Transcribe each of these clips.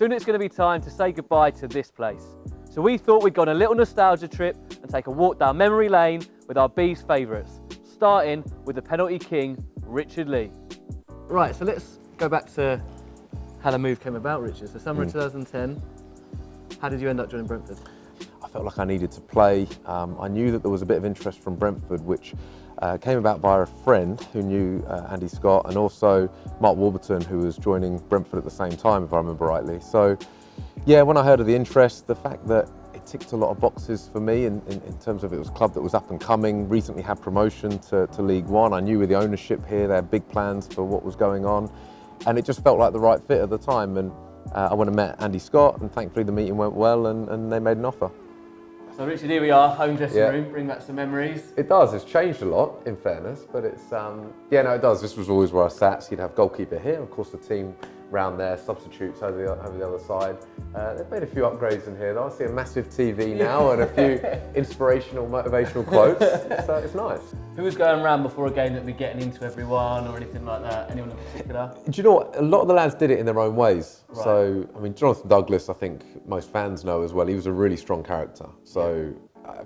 soon it's going to be time to say goodbye to this place. So we thought we'd go on a little nostalgia trip and take a walk down memory lane with our Bees favourites, starting with the penalty king, Richard Lee. Right, so let's go back to how the move came about, Richard. So summer of 2010, how did you end up joining Brentford? I felt like I needed to play. I knew that there was a bit of interest from Brentford, which came about via a friend who knew Andy Scott, and also Mark Warburton, who was joining Brentford at the same time, if I remember rightly. So, yeah, when I heard of the interest, the fact that it ticked a lot of boxes for me in terms of it was a club that was up and coming, recently had promotion to League One. I knew with the ownership here, they had big plans for what was going on, and it just felt like the right fit at the time. And I went and met Andy Scott, and thankfully the meeting went well, and they made an offer. So Richard, here we are, home dressing room, bring back some memories. It does, it's changed a lot in fairness, but it's, yeah, no, it does. This was always where I sat, so you'd have goalkeeper here, of course the team round there, substitutes over the other side. They've made a few upgrades in here though. I see a massive TV now and a few inspirational, motivational quotes, so it's nice. Who was going around before a game that would be getting into everyone or anything like that? Anyone in particular? Do you know what? A lot of the lads did it in their own ways. Right. So, I mean, Jonathan Douglas, I think most fans know as well, he was a really strong character. So,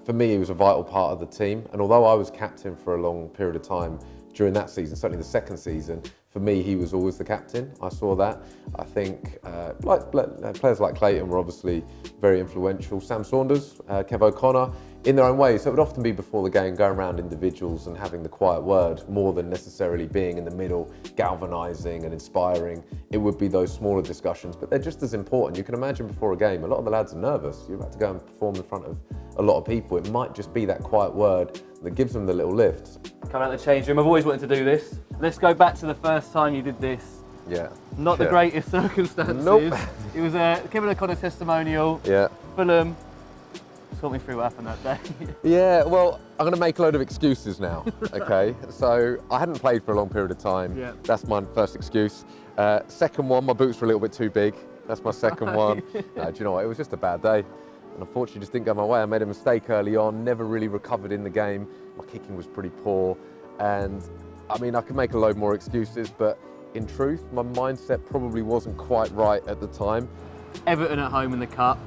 for me, he was a vital part of the team. And although I was captain for a long period of time during that season, certainly the second season, for me, he was always the captain. I saw that. I think players like Clayton were obviously very influential. Sam Saunders, Kev O'Connor, in their own ways. So it would often be before the game, going around individuals and having the quiet word more than necessarily being in the middle, galvanising and inspiring. It would be those smaller discussions, but they're just as important. You can imagine before a game, a lot of the lads are nervous. You're about to go and perform in front of a lot of people. It might just be that quiet word that gives them the little lift. Coming out of the change room, I've always wanted to do this. Let's go back to the first time you did this. Yeah. Not the greatest circumstances. Nope. It was a Kevin O'Connor testimonial. Yeah. Fulham. Talk me through what happened that day. Yeah, well, I'm going to make a load of excuses now, okay? So, I hadn't played for a long period of time. Yeah. That's my first excuse. Second one, my boots were a little bit too big. That's my second one. Do you know what? It was just a bad day. And unfortunately, it just didn't go my way. I made a mistake early on, never really recovered in the game. My kicking was pretty poor. And, I mean, I could make a load more excuses, but in truth, my mindset probably wasn't quite right at the time. Everton at home in the cup.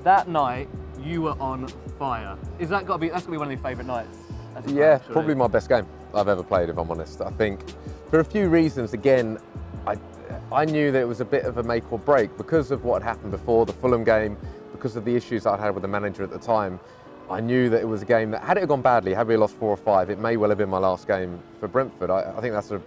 That night, you were on fire. That's got to be one of your favourite nights? Yeah, probably my best game I've ever played, if I'm honest. I think for a few reasons, again, I knew that it was a bit of a make or break because of what had happened before, the Fulham game, because of the issues I'd had with the manager at the time. I knew that it was a game that, had it gone badly, had we lost 4 or 5, it may well have been my last game for Brentford. I think that's a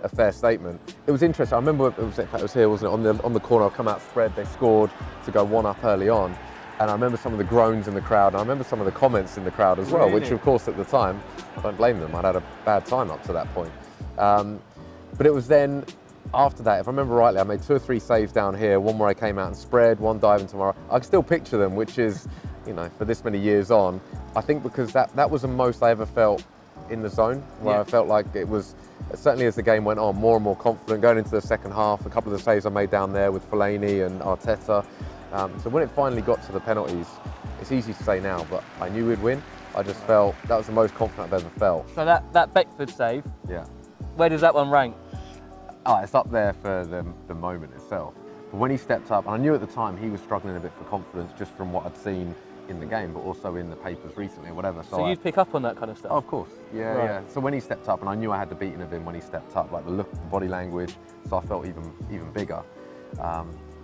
fair statement. It was interesting. I remember it was here, wasn't it? On the corner, I've come out spread, they scored to go 1-up early on. And I remember some of the groans in the crowd, and I remember some of the comments in the crowd as well, which of course at the time, I don't blame them, I'd had a bad time up to that point. But it was then, after that, if I remember rightly, I made 2 or 3 saves down here, one where I came out and spread, one dive into my... I can still picture them, which is, you know, for this many years on, I think because that was the most I ever felt in the zone, where I felt like it was, certainly as the game went on, more and more confident, going into the second half, a couple of the saves I made down there with Fellaini and Arteta. So when it finally got to the penalties, it's easy to say now, but I knew we'd win. I just felt that was the most confident I've ever felt. So that Beckford save, yeah. Where does that one rank? Oh, it's up there for the moment itself. But when he stepped up, and I knew at the time he was struggling a bit for confidence just from what I'd seen in the game, but also in the papers recently or whatever. So you'd pick up on that kind of stuff? Oh, of course, yeah, yeah. So when he stepped up, and I knew I had the beating of him when he stepped up, like the look, the body language, so I felt even bigger.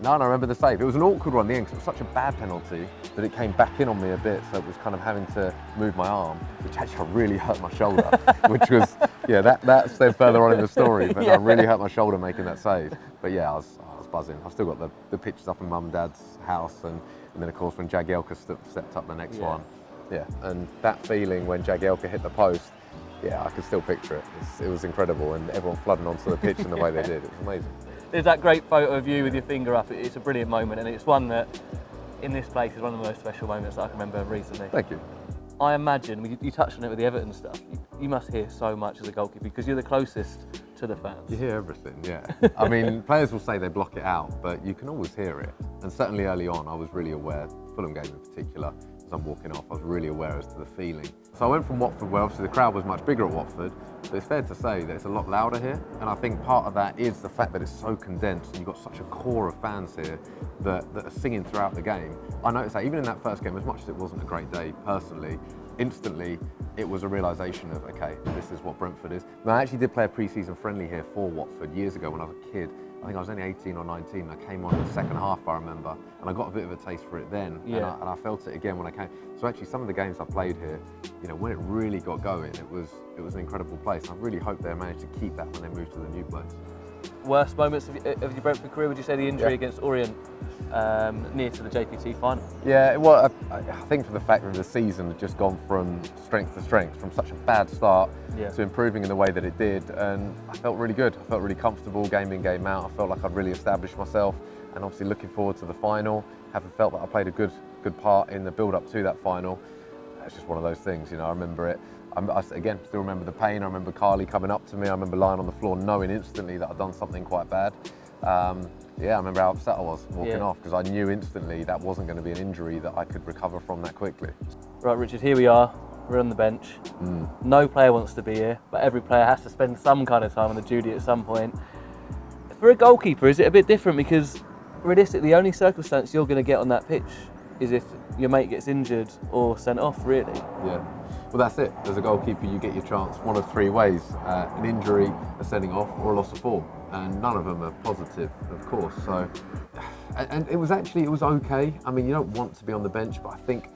No, and I remember the save. It was an awkward one in the end because it was such a bad penalty that it came back in on me a bit, so it was kind of having to move my arm, which actually really hurt my shoulder, which was, yeah, that's then further on in the story, but I really hurt my shoulder making that save. But yeah, I was buzzing. I've still got the pictures up in Mum and Dad's house, and then of course when Jagielka stepped up the next one. Yeah, and that feeling when Jagielka hit the post, yeah, I can still picture it. It was incredible, and everyone flooding onto the pitch in the way they did. It was amazing. There's that great photo of you with your finger up. It's a brilliant moment, and it's one that, in this place, is one of the most special moments that I can remember recently. Thank you. I imagine, you touched on it with the Everton stuff, you must hear so much as a goalkeeper because you're the closest to the fans. You hear everything, yeah. I mean, players will say they block it out, but you can always hear it. And certainly early on, I was really aware, Fulham game in particular, as I'm walking off. I was really aware as to the feeling. So I went from Watford, where obviously the crowd was much bigger at Watford, but it's fair to say that it's a lot louder here. And I think part of that is the fact that it's so condensed and you've got such a core of fans here that are singing throughout the game. I noticed that even in that first game, as much as it wasn't a great day personally, instantly it was a realisation of, okay, this is what Brentford is. And I actually did play a pre-season friendly here for Watford years ago when I was a kid. I think I was only 18 or 19. I came on in the second half, I remember, and I got a bit of a taste for it then. Yeah. And I felt it again when I came. So actually, some of the games I played here, you know, when it really got going, it was an incredible place. I really hope they managed to keep that when they moved to the new place. Worst moments of your Brentford career, would you say the injury against Orient near to the JPT final? Yeah, well, I think for the fact that the season had just gone from strength to strength, from such a bad start to improving in the way that it did, and I felt really good. I felt really comfortable game in, game out. I felt like I'd really established myself, and obviously looking forward to the final, having felt that I played a good part in the build-up to that final. It's just one of those things, you know. I remember it. I again still remember the pain. I remember Carly coming up to me. I remember lying on the floor, knowing instantly that I'd done something quite bad. Yeah, I remember how upset I was walking off, because I knew instantly that wasn't going to be an injury that I could recover from that quickly. Right, Richard, here we are. We're on the bench. No player wants to be here, but every player has to spend some kind of time on the duty at some point. For a goalkeeper, is it a bit different? Because realistically, the only circumstance you're going to get on that pitch is if your mate gets injured or sent off, really. Yeah. Well, that's it. As a goalkeeper, you get your chance one of three ways: an injury, a sending off, or a loss of form. And none of them are positive, of course. So, and it was okay. I mean, you don't want to be on the bench, but I think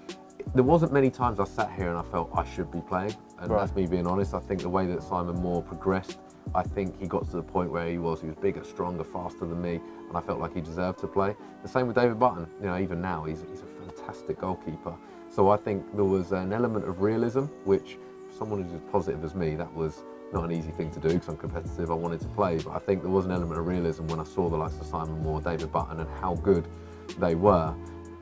there wasn't many times I sat here and I felt I should be playing. And that's me being honest. I think the way that Simon Moore progressed, I think he got to the point where he was bigger, stronger, faster than me, and I felt like he deserved to play. The same with David Button. You know, even now, he's a fantastic goalkeeper. So I think there was an element of realism, which for someone who's as positive as me, that was not an easy thing to do, because I'm competitive, I wanted to play, but I think there was an element of realism when I saw the likes of Simon Moore, David Button, and how good they were.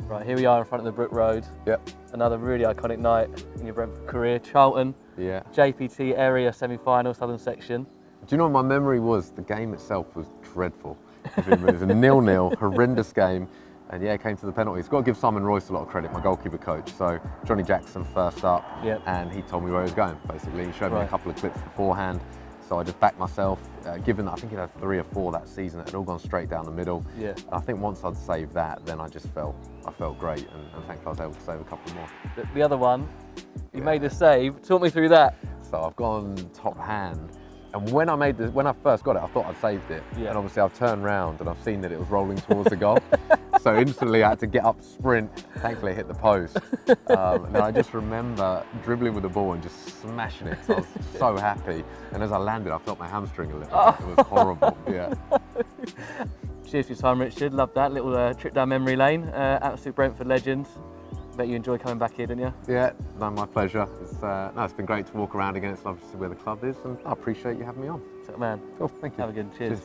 Right, here we are in front of the Brook Road. Yep. Another really iconic night in your Brentford career. Charlton, JPT area semi-final, southern section. Do you know what my memory was? The game itself was dreadful. It was a 0-0, horrendous game. And yeah, it came to the penalties. Got to give Simon Royce a lot of credit, my goalkeeper coach. So Johnny Jackson first up, and he told me where he was going, basically. He showed me a couple of clips beforehand. So I just backed myself, given that I think he had 3 or 4 that season, it had all gone straight down the middle. And I think once I'd saved that, then I felt great, and thankfully I was able to save a couple more. The other one, you made a save. Talk me through that. So I've gone top hand. And when I first got it, I thought I'd saved it. And obviously I've turned round and I've seen that it was rolling towards the goal. So instantly I had to get up, sprint. Thankfully it hit the post. And then I just remember dribbling with the ball and just smashing it. So I was so happy. And as I landed, I felt my hamstring a little. It was horrible. Cheers for your time, Richard. Loved that little trip down memory lane. Absolute Brentford legend. Bet you enjoy coming back here, didn't you? Yeah, no, my pleasure. It's been great to walk around again. It's lovely to see where the club is, and I appreciate you having me on. Top man. Cool, thank you. Have a good. Cheers.